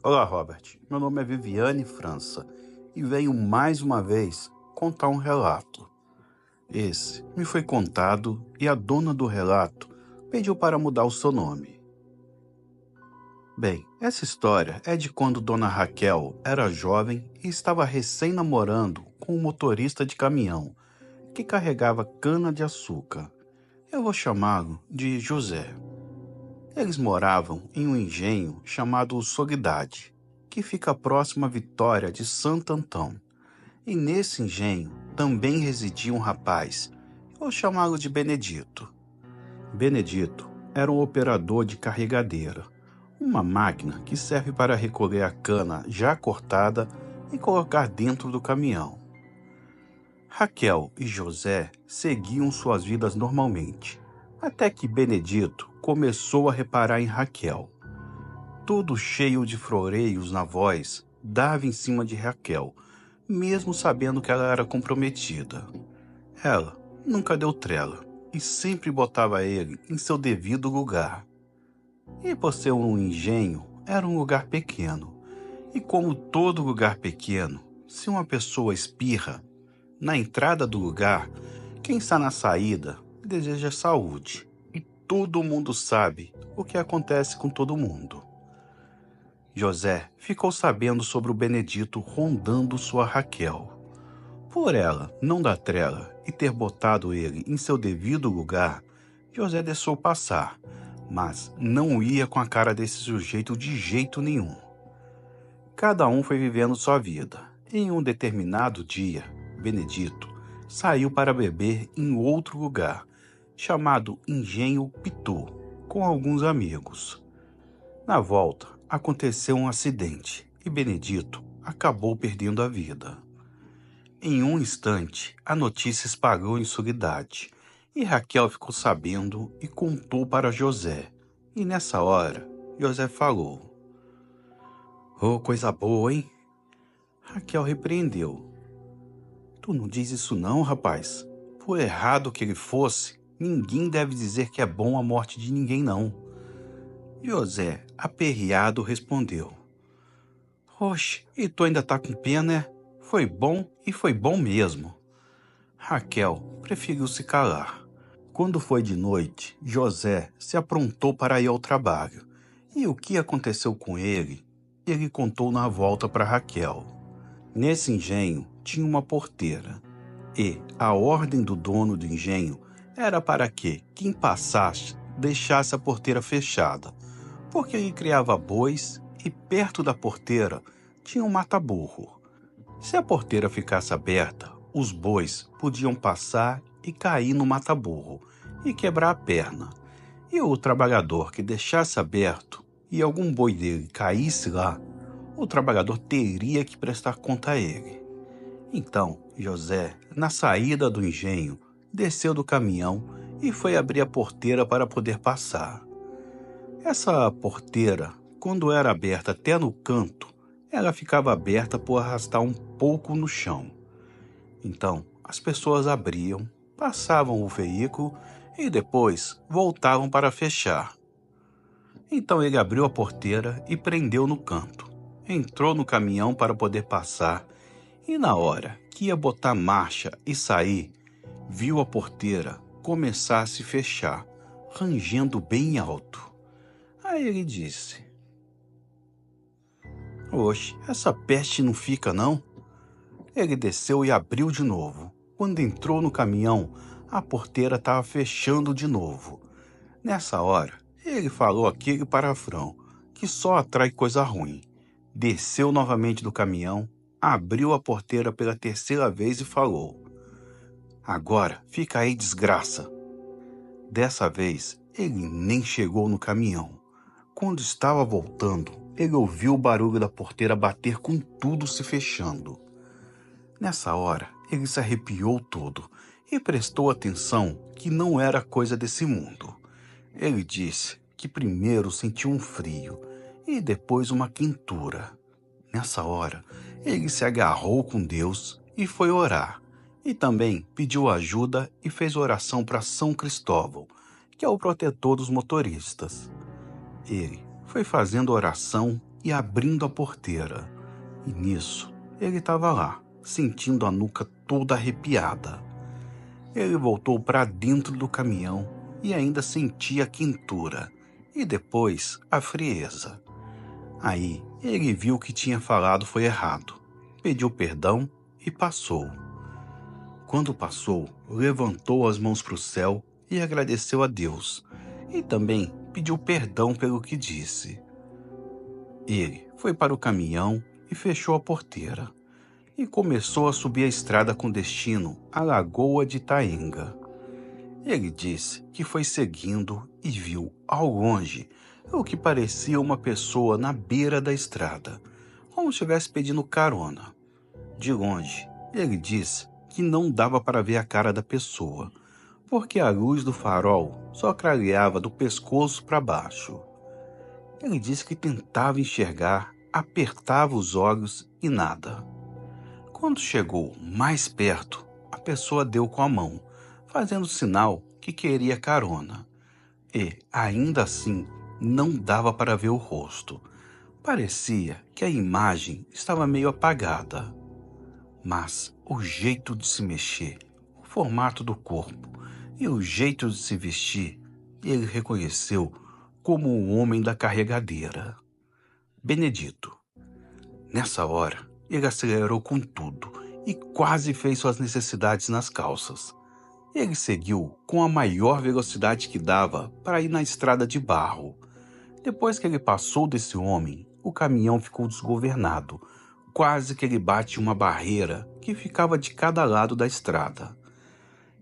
Olá, Robert. Meu nome é Viviane França e venho mais uma vez contar um relato. Esse me foi contado e a dona do relato pediu para mudar o seu nome. Bem, essa história é de quando Dona Raquel era jovem e estava recém-namorando com um motorista de caminhão que carregava cana-de-açúcar. Eu vou chamá-lo de José. Eles moravam em um engenho chamado Soledade, que fica próximo à Vitória de Santo Antão. E nesse engenho também residia um rapaz, eu vou chamá-lo de Benedito. Benedito era um operador de carregadeira, uma máquina que serve para recolher a cana já cortada e colocar dentro do caminhão. Raquel e José seguiam suas vidas normalmente, até que Benedito começou a reparar em Raquel. Todo cheio de floreios na voz, dava em cima de Raquel, mesmo sabendo que ela era comprometida. Ela nunca deu trela e sempre botava ele em seu devido lugar. E por ser um engenho, era um lugar pequeno. E como todo lugar pequeno, se uma pessoa espirra, na entrada do lugar, quem está na saída deseja saúde. E todo mundo sabe o que acontece com todo mundo. José ficou sabendo sobre o Benedito rondando sua Raquel. Por ela não dar trela e ter botado ele em seu devido lugar, José deixou passar, mas não ia com a cara desse sujeito de jeito nenhum. Cada um foi vivendo sua vida. Em um determinado dia, Benedito saiu para beber em outro lugar, chamado Engenho Pitu, com alguns amigos. Na volta, aconteceu um acidente e Benedito acabou perdendo a vida. Em um instante, a notícia espalhou em Soledade e Raquel ficou sabendo e contou para José. E nessa hora, José falou: "Oh, coisa boa, hein?" Raquel repreendeu: "Tu não diz isso não, rapaz. Por errado que ele fosse, ninguém deve dizer que é bom a morte de ninguém, não." José, aperreado, respondeu: "Oxe, e tu ainda tá com pena, né? Foi bom e foi bom mesmo." Raquel preferiu se calar. Quando foi de noite, José se aprontou para ir ao trabalho. E o que aconteceu com ele, ele contou na volta para Raquel. Nesse engenho tinha uma porteira. E a ordem do dono do engenho era para que quem passasse deixasse a porteira fechada, porque ele criava bois e perto da porteira tinha um mata-burro. Se a porteira ficasse aberta, os bois podiam passar e cair no mata-burro e quebrar a perna. E o trabalhador que deixasse aberto e algum boi dele caísse lá, o trabalhador teria que prestar conta a ele. Então, José, na saída do engenho, desceu do caminhão e foi abrir a porteira para poder passar. Essa porteira, quando era aberta até no canto, ela ficava aberta por arrastar um pouco no chão. Então, as pessoas abriam, passavam o veículo e depois voltavam para fechar. Então ele abriu a porteira e prendeu no canto. Entrou no caminhão para poder passar e na hora que ia botar marcha e sair, viu a porteira começar a se fechar, rangendo bem alto. Aí ele disse: "Oxe, essa peste não fica não?" Ele desceu e abriu de novo. Quando entrou no caminhão, a porteira estava fechando de novo. Nessa hora, ele falou aquele palavrão que só atrai coisa ruim. Desceu novamente do caminhão, abriu a porteira pela terceira vez e falou: "Agora fica aí, desgraça." Dessa vez, ele nem chegou no caminhão. Quando estava voltando, ele ouviu o barulho da porteira bater com tudo se fechando. Nessa hora, ele se arrepiou todo e prestou atenção que não era coisa desse mundo. Ele disse que primeiro sentiu um frio e depois uma quentura. Nessa hora, ele se agarrou com Deus e foi orar. E também pediu ajuda e fez oração para São Cristóvão, que é o protetor dos motoristas. Ele foi fazendo oração e abrindo a porteira. E nisso, ele estava lá, sentindo a nuca toda arrepiada. Ele voltou para dentro do caminhão e ainda sentia a quentura e depois a frieza. Aí ele viu que tinha falado foi errado, pediu perdão e passou. Quando passou, levantou as mãos para o céu e agradeceu a Deus, e também pediu perdão pelo que disse. Ele foi para o caminhão e fechou a porteira, e começou a subir a estrada com destino à Lagoa de Itaenga. Ele disse que foi seguindo e viu, ao longe, o que parecia uma pessoa na beira da estrada, como se estivesse pedindo carona. De longe, ele disse que não dava para ver a cara da pessoa, porque a luz do farol só clareava do pescoço para baixo. Ele disse que tentava enxergar, apertava os olhos e nada. Quando chegou mais perto, a pessoa deu com a mão, fazendo sinal que queria carona. E, ainda assim, não dava para ver o rosto. Parecia que a imagem estava meio apagada. Mas o jeito de se mexer, o formato do corpo e o jeito de se vestir, ele reconheceu como o homem da carregadeira. Benedito. Nessa hora, ele acelerou com tudo e quase fez suas necessidades nas calças. Ele seguiu com a maior velocidade que dava para ir na estrada de barro. Depois que ele passou desse homem, o caminhão ficou desgovernado. Quase que ele bate em uma barreira que ficava de cada lado da estrada.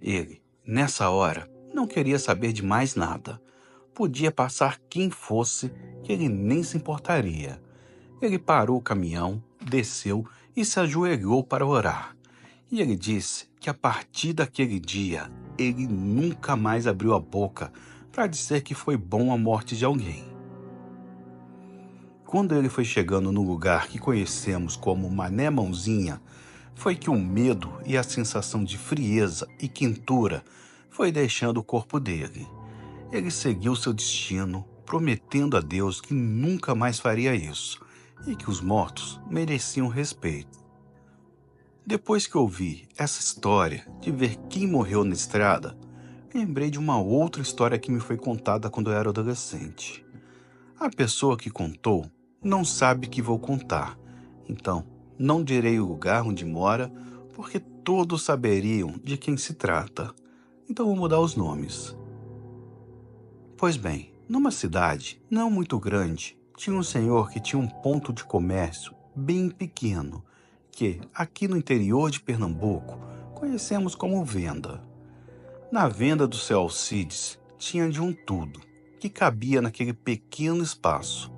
Ele, nessa hora, não queria saber de mais nada. Podia passar quem fosse, que ele nem se importaria. Ele parou o caminhão, desceu e se ajoelhou para orar. E ele disse que a partir daquele dia, ele nunca mais abriu a boca para dizer que foi bom a morte de alguém. Quando ele foi chegando no lugar que conhecemos como Mané Mãozinha, foi que o medo e a sensação de frieza e quentura foi deixando o corpo dele. Ele seguiu seu destino, prometendo a Deus que nunca mais faria isso e que os mortos mereciam respeito. Depois que ouvi essa história de ver quem morreu na estrada, lembrei de uma outra história que me foi contada quando eu era adolescente. A pessoa que contou não sabe que vou contar, então não direi o lugar onde mora, porque todos saberiam de quem se trata. Então vou mudar os nomes. Pois bem, numa cidade não muito grande, tinha um senhor que tinha um ponto de comércio bem pequeno, que aqui no interior de Pernambuco conhecemos como venda. Na venda do seu Alcides tinha de um tudo, que cabia naquele pequeno espaço.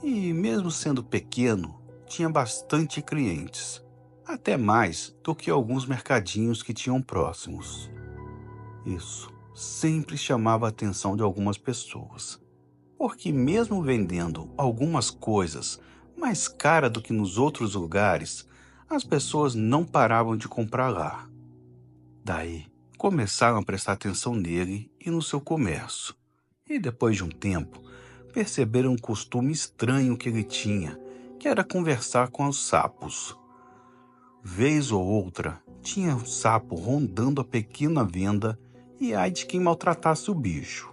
E mesmo sendo pequeno, tinha bastante clientes, até mais do que alguns mercadinhos que tinham próximos. Isso sempre chamava a atenção de algumas pessoas, porque mesmo vendendo algumas coisas mais caras do que nos outros lugares, as pessoas não paravam de comprar lá. Daí, começaram a prestar atenção nele e no seu comércio. E depois de um tempo, perceberam um costume estranho que ele tinha, que era conversar com os sapos. Vez ou outra, tinha um sapo rondando a pequena venda e ai de quem maltratasse o bicho.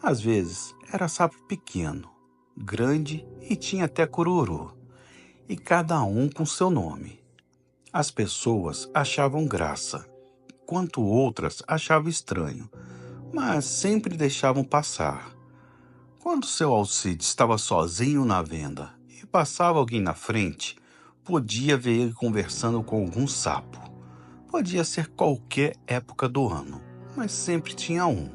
Às vezes, era sapo pequeno, grande e tinha até cururu, e cada um com seu nome. As pessoas achavam graça, enquanto outras achavam estranho, mas sempre deixavam passar. Quando seu Alcide estava sozinho na venda e passava alguém na frente, podia ver ele conversando com algum sapo. Podia ser qualquer época do ano, mas sempre tinha um.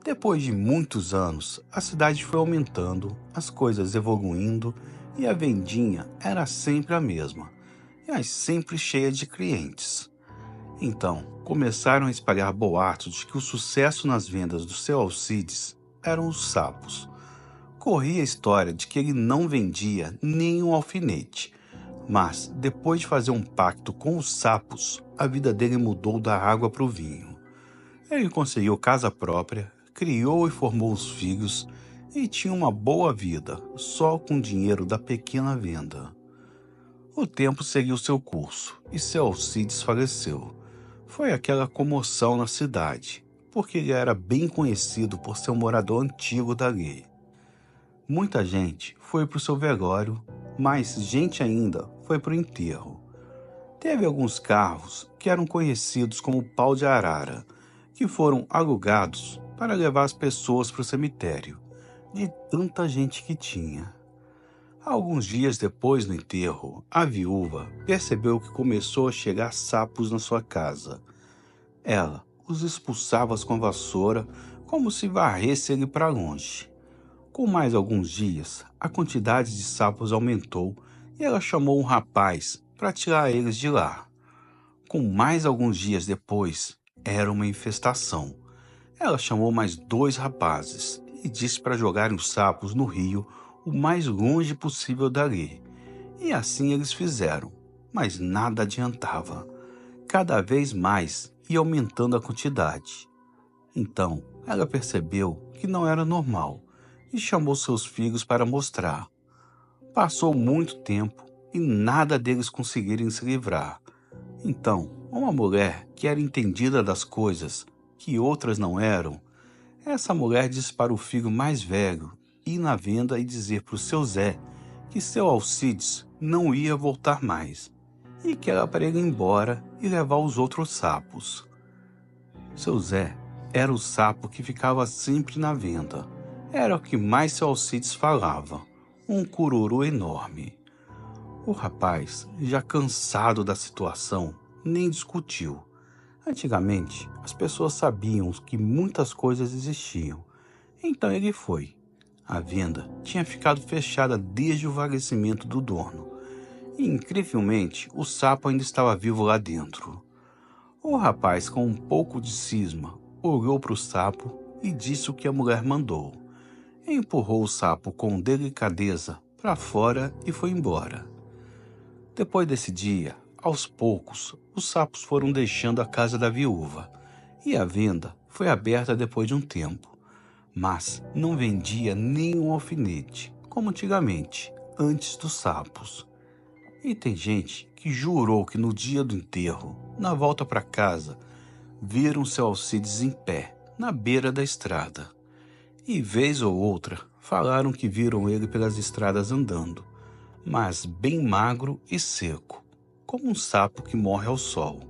Depois de muitos anos, a cidade foi aumentando, as coisas evoluindo e a vendinha era sempre a mesma, mas sempre cheia de clientes. Então, começaram a espalhar boatos de que o sucesso nas vendas do seu Alcides eram os sapos. Corria a história de que ele não vendia nem um alfinete, mas depois de fazer um pacto com os sapos, a vida dele mudou da água para o vinho. Ele conseguiu casa própria, criou e formou os filhos e tinha uma boa vida, só com o dinheiro da pequena venda. O tempo seguiu seu curso e seu Alcides faleceu. Foi aquela comoção na cidade, porque ele era bem conhecido por ser um morador antigo dali. Muita gente foi para o seu velório, mas gente ainda foi para o enterro. Teve alguns carros que eram conhecidos como pau de arara, que foram alugados para levar as pessoas para o cemitério, de tanta gente que tinha. Alguns dias depois do enterro, a viúva percebeu que começou a chegar sapos na sua casa. Ela os expulsava com a vassoura como se varresse ele para longe. Com mais alguns dias, a quantidade de sapos aumentou e ela chamou um rapaz para tirar eles de lá. Com mais alguns dias depois, era uma infestação. Ela chamou mais 2 rapazes e disse para jogarem os sapos no rio o mais longe possível dali. E assim eles fizeram, mas nada adiantava. Cada vez mais ia aumentando a quantidade. Então, ela percebeu que não era normal e chamou seus filhos para mostrar. Passou muito tempo e nada deles conseguirem se livrar. Então, uma mulher que era entendida das coisas, que outras não eram, essa mulher disse para o filho mais velho ir na venda e dizer para o seu Zé que seu Alcides não ia voltar mais e que era para ele ir embora e levar os outros sapos. Seu Zé era o sapo que ficava sempre na venda. Era o que mais seu Alcides falava, um cururu enorme. O rapaz, já cansado da situação, nem discutiu. Antigamente, as pessoas sabiam que muitas coisas existiam. Então ele foi. A venda tinha ficado fechada desde o falecimento do dono. E, incrivelmente, o sapo ainda estava vivo lá dentro. O rapaz, com um pouco de cisma, olhou para o sapo e disse o que a mulher mandou. Empurrou o sapo com delicadeza para fora e foi embora. Depois desse dia, aos poucos, os sapos foram deixando a casa da viúva e a venda foi aberta depois de um tempo, mas não vendia nenhum alfinete, como antigamente, antes dos sapos. E tem gente que jurou que no dia do enterro, na volta para casa, viram seu Alcides em pé, na beira da estrada. E vez ou outra, falaram que viram ele pelas estradas andando, mas bem magro e seco, como um sapo que morre ao sol.